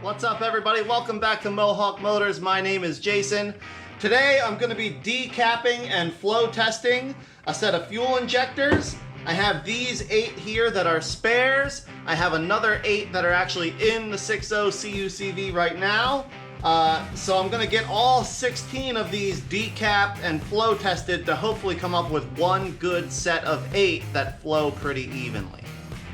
What's up, everybody? Welcome back to Mohawk Motors. My name is Jason. Today I'm going to be decapping and flow testing a set of fuel injectors. I have these 8 here that are spares. I have another 8 that are actually in the 60 CUCV right now. So I'm going to get all 16 of these decapped and flow tested to hopefully come up with one good set of 8 that flow pretty evenly.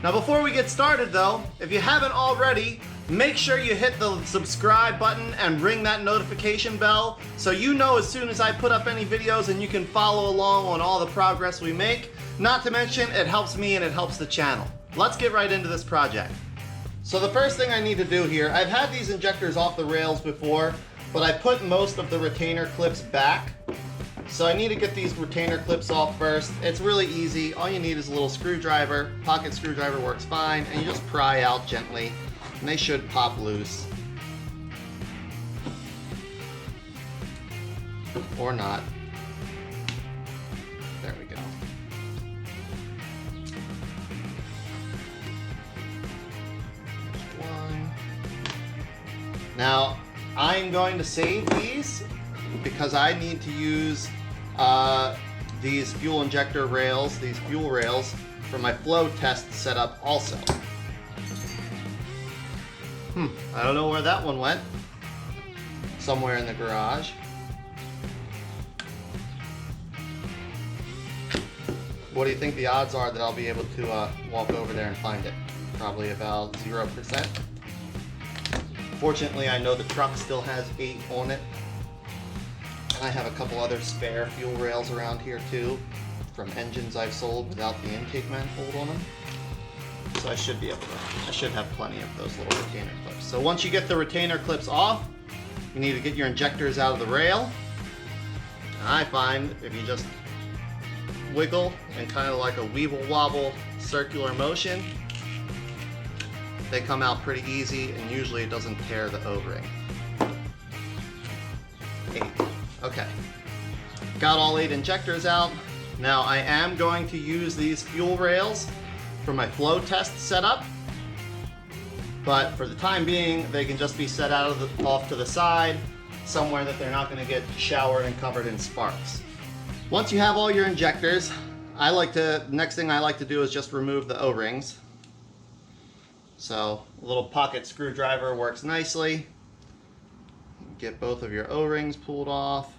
Now before we get started though, if you haven't already, make sure you hit the subscribe button and ring that notification bell so you know as soon as I put up any videos and you can follow along on all the progress we make. Not to mention, it helps me and it helps the channel. Let's get right into this project. So the first thing I need to do here, I've had these injectors off the rails before, but I put most of the retainer clips back. So I need to get these retainer clips off first. It's really easy. All you need is a little screwdriver. Pocket screwdriver works fine, and you just pry out gently. And they should pop loose. Or not. There we go. There's one. Now, I'm going to save these because I need to use these fuel injector rails, these fuel rails, for my flow test setup also. I don't know where that one went. Somewhere in the garage. What do you think the odds are that I'll be able to walk over there and find it? Probably about 0%. Fortunately, I know the truck still has 8 on it. And I have a couple other spare fuel rails around here too, from engines I've sold without the intake manifold on them. So I should be able to, I should have plenty of those little retainer clips. So once you get the retainer clips off, you need to get your injectors out of the rail. And I find if you just wiggle in kind of like a weeble wobble circular motion, they come out pretty easy, and usually it doesn't tear the O-ring. 8. Okay. Got all 8 injectors out. Now I am going to use these fuel rails for my flow test setup, but for the time being they can just be set out of off to the side somewhere that they're not going to get showered and covered in sparks. Once you have all your injectors, next thing I like to do is just remove the O-rings. So a little pocket screwdriver works nicely. Get both of your O-rings pulled off.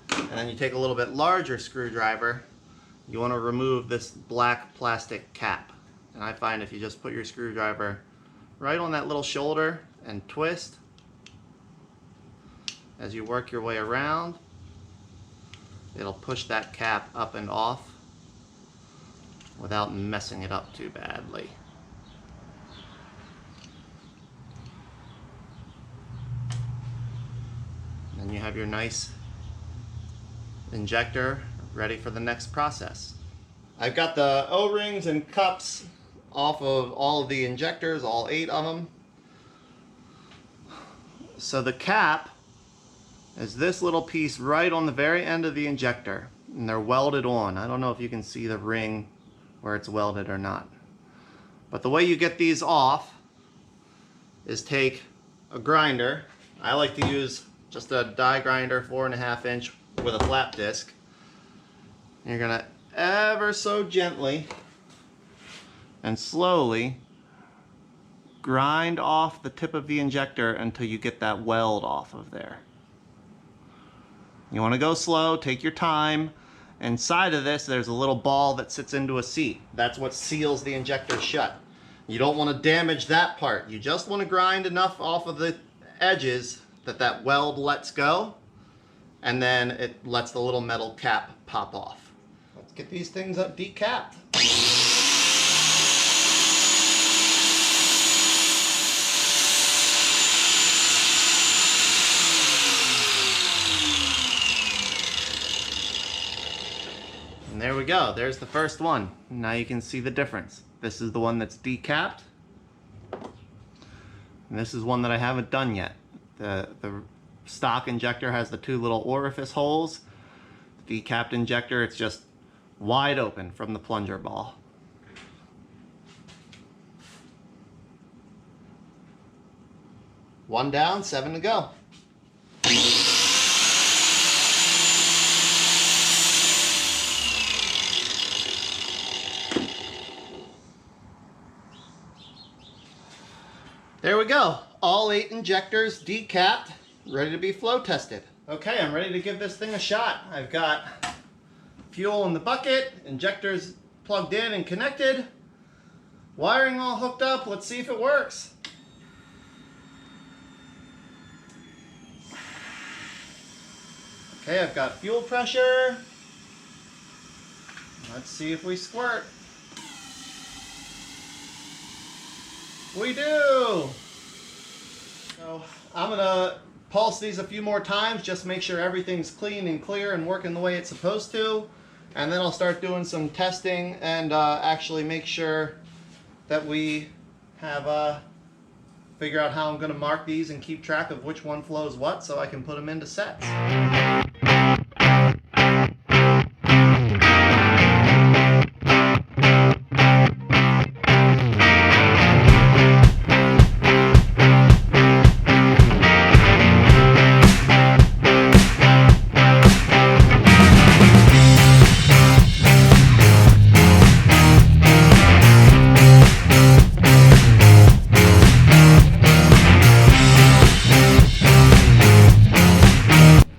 And then you take a little bit larger screwdriver. You want to remove this black plastic cap. And I find if you just put your screwdriver right on that little shoulder and twist, as you work your way around, it'll push that cap up and off without messing it up too badly. And you have your nice injector ready for the next process. I've got the O-rings and cups off of all of the injectors, all 8 of them. So the cap is this little piece right on the very end of the injector, and they're welded on. I don't know if you can see the ring where it's welded or not. But the way you get these off is take a grinder. I like to use just a die grinder, 4.5 inch with a flap disc. You're gonna ever so gently and slowly grind off the tip of the injector until you get that weld off of there. You want to go slow, take your time. Inside of this there's a little ball that sits into a seat. That's what seals the injector shut. You don't want to damage that part. You just want to grind enough off of the edges that that weld lets go, and then it lets the little metal cap pop off. Let's get these things up decapped. And there we go, there's the first one. Now you can see the difference. This is the one that's decapped, and this is one that I haven't done yet. The stock injector has the 2 little orifice holes. The decapped injector, it's just wide open from the plunger ball. 1 down, 7 to go. There we go. All 8 injectors decapped, ready to be flow tested. Okay, I'm ready to give this thing a shot. I've got fuel in the bucket, injectors plugged in and connected, wiring all hooked up. Let's see if it works. Okay, I've got fuel pressure. Let's see if we squirt. We do! So I'm gonna pulse these a few more times, just make sure everything's clean and clear and working the way it's supposed to. And then I'll start doing some testing and actually make sure that we have figure out how I'm gonna mark these and keep track of which one flows what so I can put them into sets.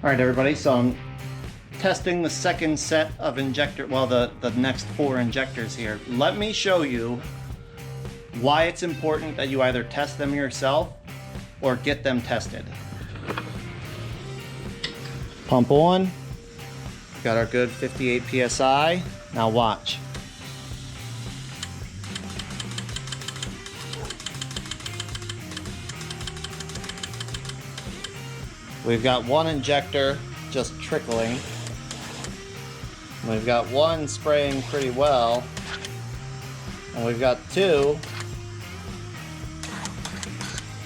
Alright everybody, so I'm testing the second set of injector, well the next 4 injectors here. Let me show you why it's important that you either test them yourself or get them tested. Pump 1, got our good 58 PSI. Now watch. We've got 1 injector just trickling. We've got 1 spraying pretty well. And we've got 2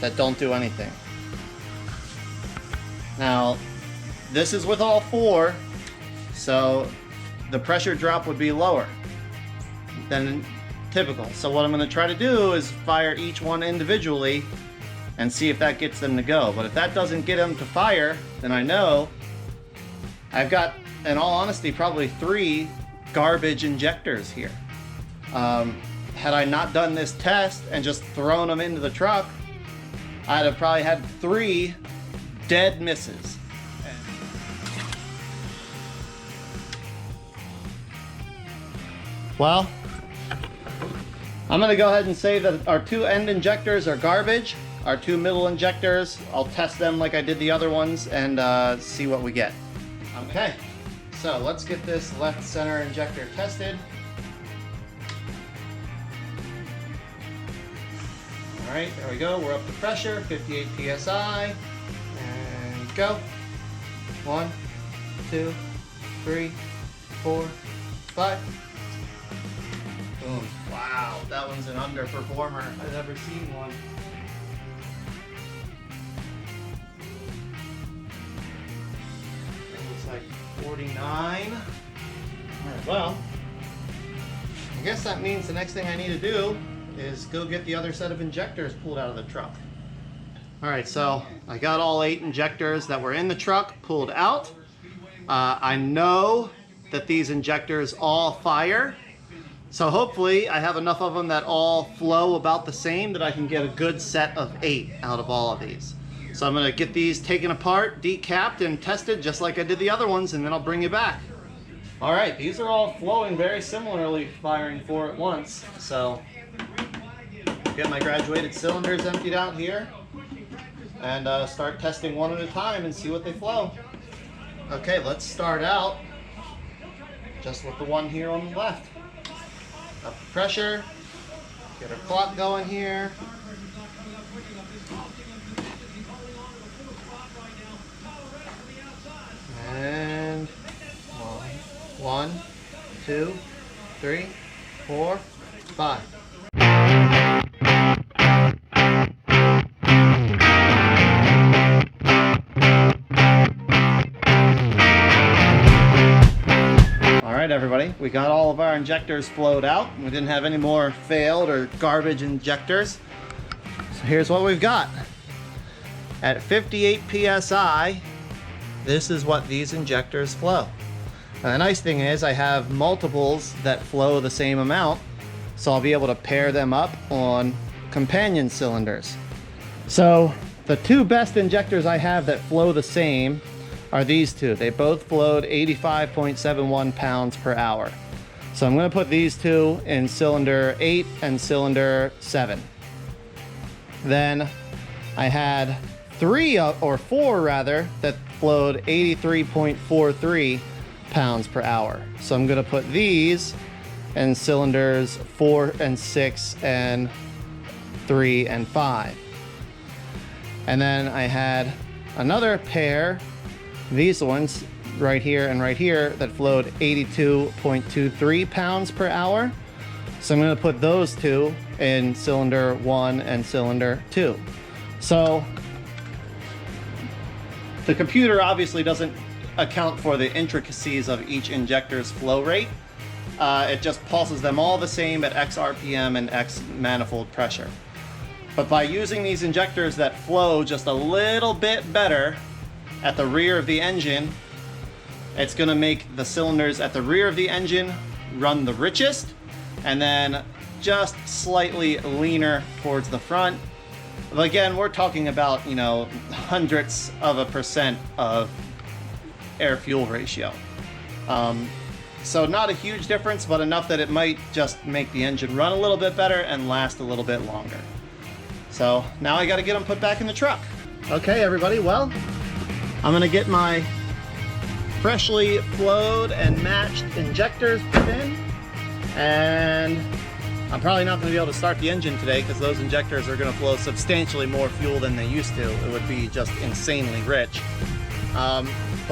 that don't do anything. Now, this is with all 4, so the pressure drop would be lower than typical. So what I'm going to try to do is fire each one individually and see if that gets them to go. But if that doesn't get them to fire, then I know I've got, in all honesty, probably 3 garbage injectors here. Had I not done this test and just thrown them into the truck, I'd have probably had 3 dead misses. Well, I'm gonna go ahead and say that our 2 end injectors are garbage. Our 2 middle injectors, I'll test them like I did the other ones and see what we get. Okay, so let's get this left center injector tested. All right, there we go. We're up to pressure, 58 PSI, and go. 1, 2, 3, 4, 5. Boom. Wow, that one's an underperformer. I've never seen one. Like 49. All right, well, I guess that means the next thing I need to do is go get the other set of injectors pulled out of the truck. All right, so I got all 8 injectors that were in the truck pulled out. I know that these injectors all fire, so hopefully I have enough of them that all flow about the same that I can get a good set of 8 out of all of these. So I'm going to get these taken apart, decapped, and tested just like I did the other ones, and then I'll bring you back. All right, these are all flowing very similarly, firing 4 at once. So get my graduated cylinders emptied out here and start testing one at a time and see what they flow. Okay, let's start out just with the one here on the left. Up the pressure, get our clock going here. And 1, 2, 3, 4, 5. All right, everybody, we got all of our injectors flowed out. We didn't have any more failed or garbage injectors. So here's what we've got. At 58 PSI, this is what these injectors flow. And the nice thing is I have multiples that flow the same amount, so I'll be able to pair them up on companion cylinders. So the two best injectors I have that flow the same are these two. They both flowed 85.71 pounds per hour. So I'm going to put these two in cylinder 8 and cylinder 7. Then I had 4 rather, that flowed 83.43 pounds per hour. So I'm going to put these in cylinders 4 and 6 and 3 and 5. And then I had another pair, these ones right here and right here, that flowed 82.23 pounds per hour. So I'm going to put those two in cylinder 1 and cylinder 2. So the computer obviously doesn't account for the intricacies of each injector's flow rate. It just pulses them all the same at X RPM and X manifold pressure. But by using these injectors that flow just a little bit better at the rear of the engine, it's going to make the cylinders at the rear of the engine run the richest, and then just slightly leaner towards the front. But again, we're talking about, you know, hundredths of a percent of air-fuel ratio. So not a huge difference, but enough that it might just make the engine run a little bit better and last a little bit longer. So now I got to get them put back in the truck. Okay, everybody, well, I'm going to get my freshly flowed and matched injectors put in, and I'm probably not going to be able to start the engine today because those injectors are going to flow substantially more fuel than they used to. It would be just insanely rich. But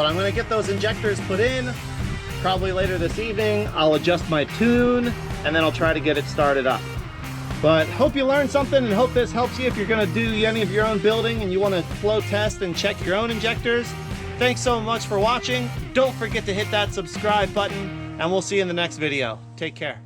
I'm going to get those injectors put in probably later this evening. I'll adjust my tune and then I'll try to get it started up. But hope you learned something and hope this helps you if you're going to do any of your own building and you want to flow test and check your own injectors. Thanks so much for watching. Don't forget to hit that subscribe button and we'll see you in the next video. Take care.